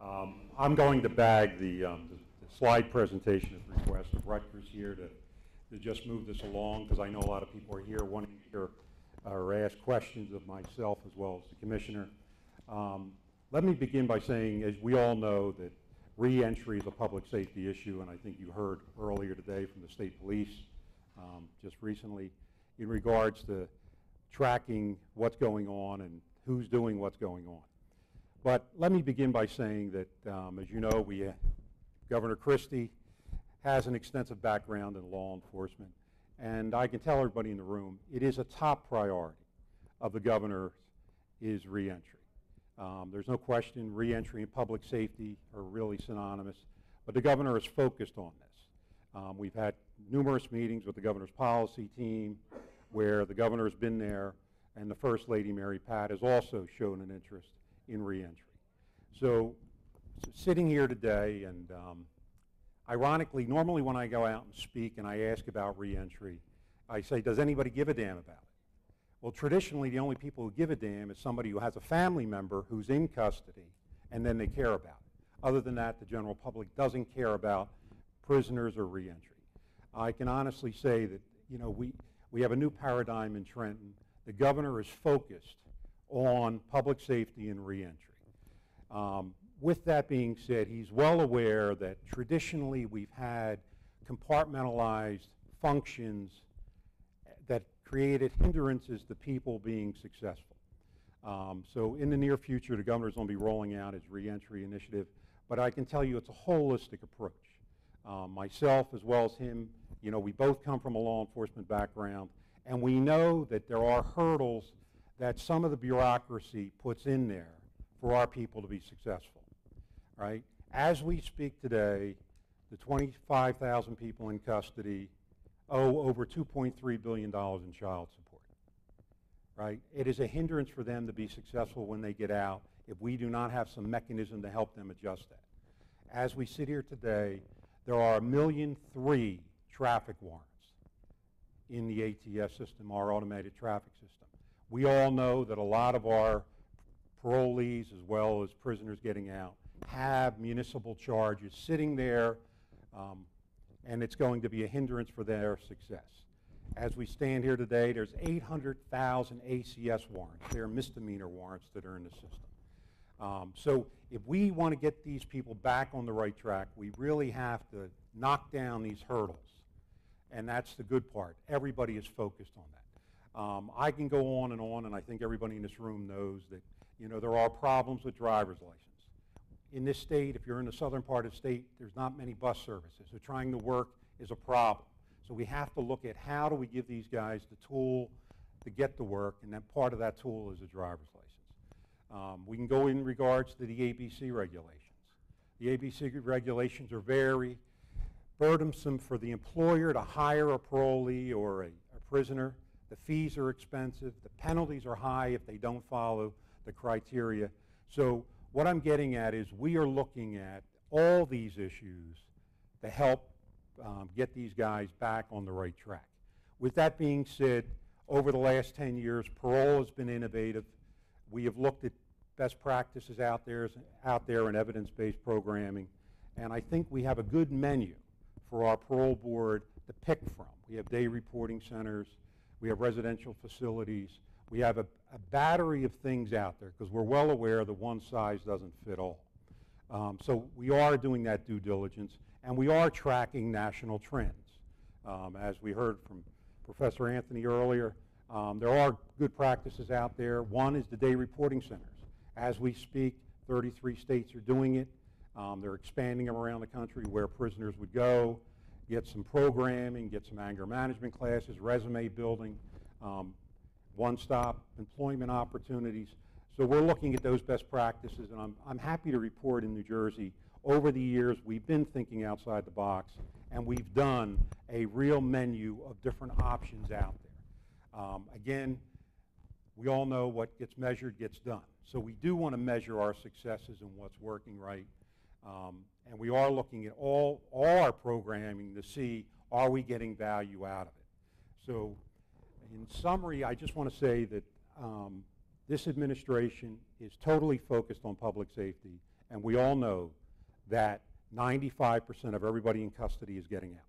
I'm going to bag the slide presentation at the request of Rutgers here to just move this along, because I know a lot of people are here wanting to hear or ask questions of myself as well as the Commissioner. Let me begin by saying, as we all know, that re-entry is a public safety issue, and I think you heard earlier today from the state police just recently in regards to tracking what's going on and who's doing what's going on. But let me begin by saying that, as you know, Governor Christie has an extensive background in law enforcement, and I can tell everybody in the room, it is a top priority of the governor is re-entry. There's no question re-entry and public safety are really synonymous, but the governor is focused on this. We've had numerous meetings with the governor's policy team where the governor has been there, and the First Lady, Mary Pat, has also shown an interest in re-entry. So sitting here today, and ironically, normally when I go out and speak and I ask about re-entry, I say, does anybody give a damn about it? Well, traditionally, the only people who give a damn is somebody who has a family member who's in custody, and then they care about it. Other than that, the general public doesn't care about prisoners or re-entry. I can honestly say that, you know, we have a new paradigm in Trenton. The governor is focused on public safety and re-entry. With that being said, he's well aware that traditionally we've had compartmentalized functions that created hindrances to people being successful. So in the near future, the governor's going to be rolling out his re-entry initiative, but I can tell you it's a holistic approach. Myself as well as him, you know, we both come from a law enforcement background, and we know that there are hurdles that some of the bureaucracy puts in there for our people to be successful, right? As we speak today, the 25,000 people in custody owe over $2.3 billion in child support, right? It is a hindrance for them to be successful when they get out if we do not have some mechanism to help them adjust that. As we sit here today, there are 1.3 million traffic warrants in the ATS system, our automated traffic system. We all know that a lot of our parolees, as well as prisoners getting out, have municipal charges sitting there, and it's going to be a hindrance for their success. As we stand here today, there's 800,000 ACS warrants. They're misdemeanor warrants that are in the system. So if we want to get these people back on the right track, we really have to knock down these hurdles. And that's the good part. Everybody is focused on that. I can go on, and I think everybody in this room knows that, you know, there are problems with driver's license. In this state, if you're in the southern part of the state, there's not many bus services, so trying to work is a problem. So we have to look at how do we give these guys the tool to get to work, and then part of that tool is a driver's license. We can go in regards to the ABC regulations. The ABC regulations are very burdensome for the employer to hire a parolee or a prisoner. The fees are expensive. The penalties are high if they don't follow the criteria. So what I'm getting at is we are looking at all these issues to help get these guys back on the right track. With that being said, over the last 10 years, parole has been innovative. We have looked at best practices out there in evidence-based programming, and I think we have a good menu for our parole board to pick from. We have day reporting centers, we have residential facilities, we have a battery of things out there because we're well aware that one size doesn't fit all. So we are doing that due diligence, and we are tracking national trends. As we heard from Professor Anthony earlier, there are good practices out there. One is the day reporting centers. As we speak, 33 states are doing it. They're expanding them around the country where prisoners would go, get some programming, get some anger management classes, resume building, one-stop employment opportunities. So we're looking at those best practices, and I'm happy to report in New Jersey, over the years, we've been thinking outside the box, and we've done a real menu of different options out there. Again, we all know what gets measured gets done. So we do want to measure our successes and what's working right. And we are looking at all our programming to see, are we getting value out of it? So in summary, I just want to say that this administration is totally focused on public safety, And we all know that 95% of everybody in custody is getting out.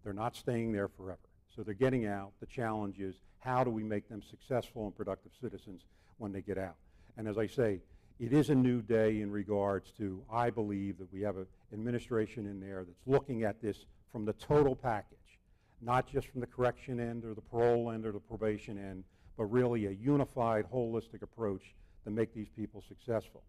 They're not staying there forever. So they're getting out. The challenge is, how do we make them successful and productive citizens when they get out? And as I say, it is a new day in regards to, I believe that we have an administration in there that's looking at this from the total package, not just from the correction end or the parole end or the probation end, but really a unified, holistic approach to make these people successful.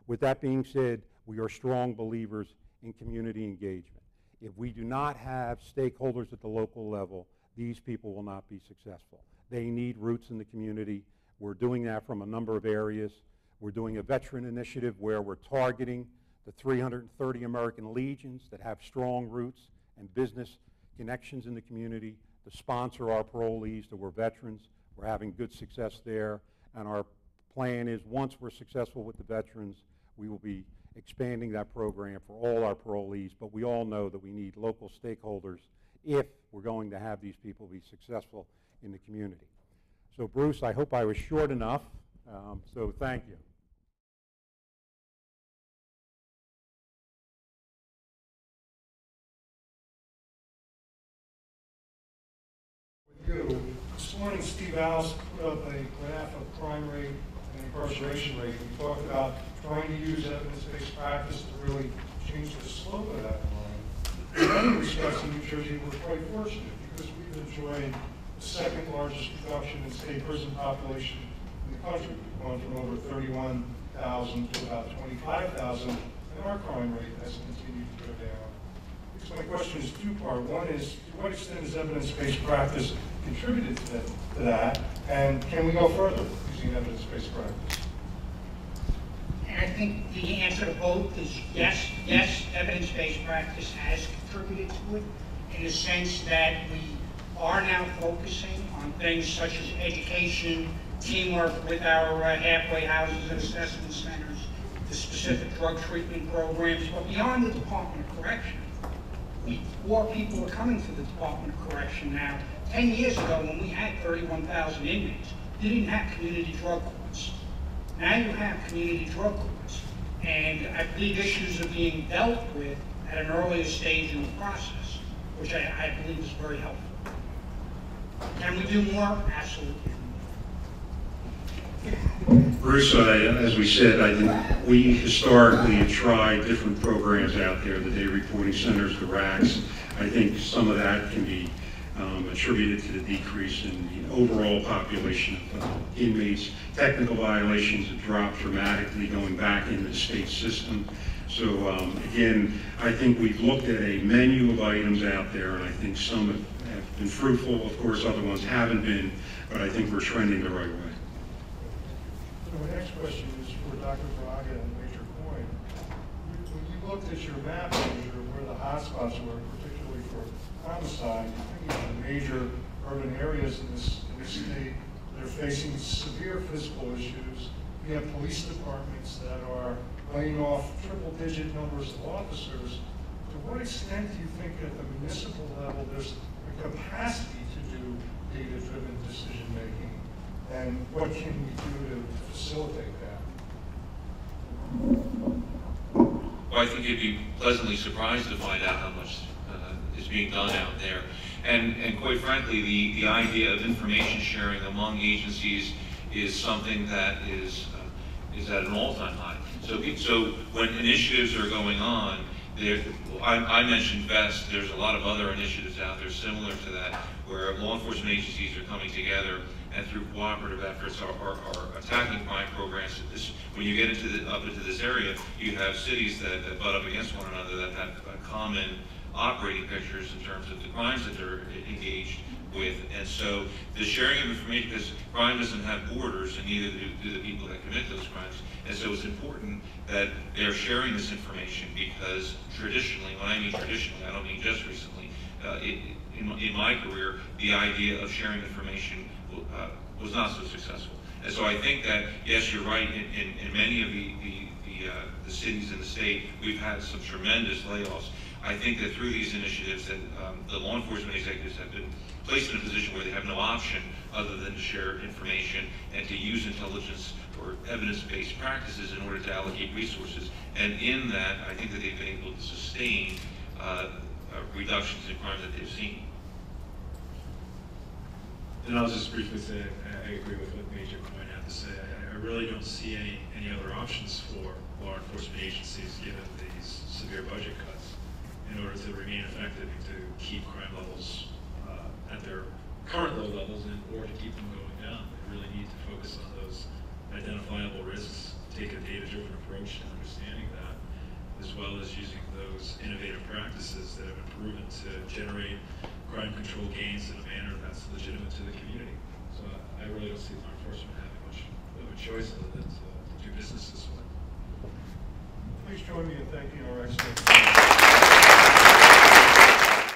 With that being said, we are strong believers in community engagement. If we do not have stakeholders at the local level, these people will not be successful. They need roots in the community. We're doing that from a number of areas. We're doing a veteran initiative where we're targeting the 330 American Legions that have strong roots and business connections in the community to sponsor our parolees that were veterans. We're having good success there. And our plan is, once we're successful with the veterans, we will be expanding that program for all our parolees. But we all know that we need local stakeholders if we're going to have these people be successful in the community. So Bruce, I hope I was short enough. So thank you. This morning, Steve Alice put up a graph of crime rate and incarceration rate. We talked about trying to use evidence-based practice to really change the slope of that line. In many respects, in New Jersey, we're quite fortunate because we've enjoyed the second largest reduction in state prison population in the country. We've gone from over 31,000 to about 25,000, and our crime rate has continued to go down. So my question is two-part. One is, to what extent has evidence-based practice contributed to that, and can we go further using evidence-based practice? And I think the answer to both is yes. Yes, evidence-based practice has contributed to it in the sense that we are now focusing on things such as education, teamwork with our halfway houses and assessment centers, the specific drug treatment programs, but beyond the Department of Correction. More people are coming to the Department of Correction now. 10 years ago, when we had 31,000 inmates, you didn't have community drug courts. Now you have community drug courts. And I believe issues are being dealt with at an earlier stage in the process, which I believe is very helpful. Can we do more? Absolutely. Bruce, as we said, I think we historically have tried different programs out there, the day reporting centers, the racks. I think some of that can be attributed to the decrease in the overall population of inmates. Technical violations have dropped dramatically going back into the state system. So again, I think we've looked at a menu of items out there, and I think some have been fruitful. Of course, other ones haven't been, but I think we're trending the right way. So my next question is for Dr. Braga and Major Coyne. When you looked at your map, Major, where the hotspots were, particularly for homicide, you think of the major urban areas in this state that are facing severe physical issues. We have police departments that are laying off triple-digit numbers of officers. To what extent do you think at the municipal level there's a capacity to do data-driven decision-making? And what can we do to facilitate that? Well, I think you'd be pleasantly surprised to find out how much is being done out there. And quite frankly, the idea of information sharing among agencies is something that is at an all-time high. So when initiatives are going on, I mentioned VEST, there's a lot of other initiatives out there similar to that, where law enforcement agencies are coming together and through cooperative efforts are attacking crime programs. When you get up into this area, you have cities that butt up against one another that have common operating pictures in terms of the crimes that they're engaged with. And so the sharing of information, because crime doesn't have borders, and neither do the people that commit those crimes. And so it's important that they're sharing this information, because traditionally, when I mean traditionally, I don't mean just recently, in my career, the idea of sharing information was not so successful. And so I think that, yes, you're right, in many of the cities in the state, we've had some tremendous layoffs. I think that through these initiatives that the law enforcement executives have been placed in a position where they have no option other than to share information and to use intelligence or evidence-based practices in order to allocate resources. And in that, I think that they've been able to sustain reductions in crime that they've seen. And I'll just briefly say, I agree with what Major Coyne had to say. I really don't see any other options for law enforcement agencies given these severe budget cuts in order to remain effective and to keep crime levels at their current low levels or to keep them going down. They really need to focus on those identifiable risks, take a data-driven approach to understanding that, as well as using those innovative practices that have been proven to generate crime control gains in a manner that's legitimate to the community. So I really don't see law enforcement having much of a choice other than to do business this way. Please join me in thanking our experts.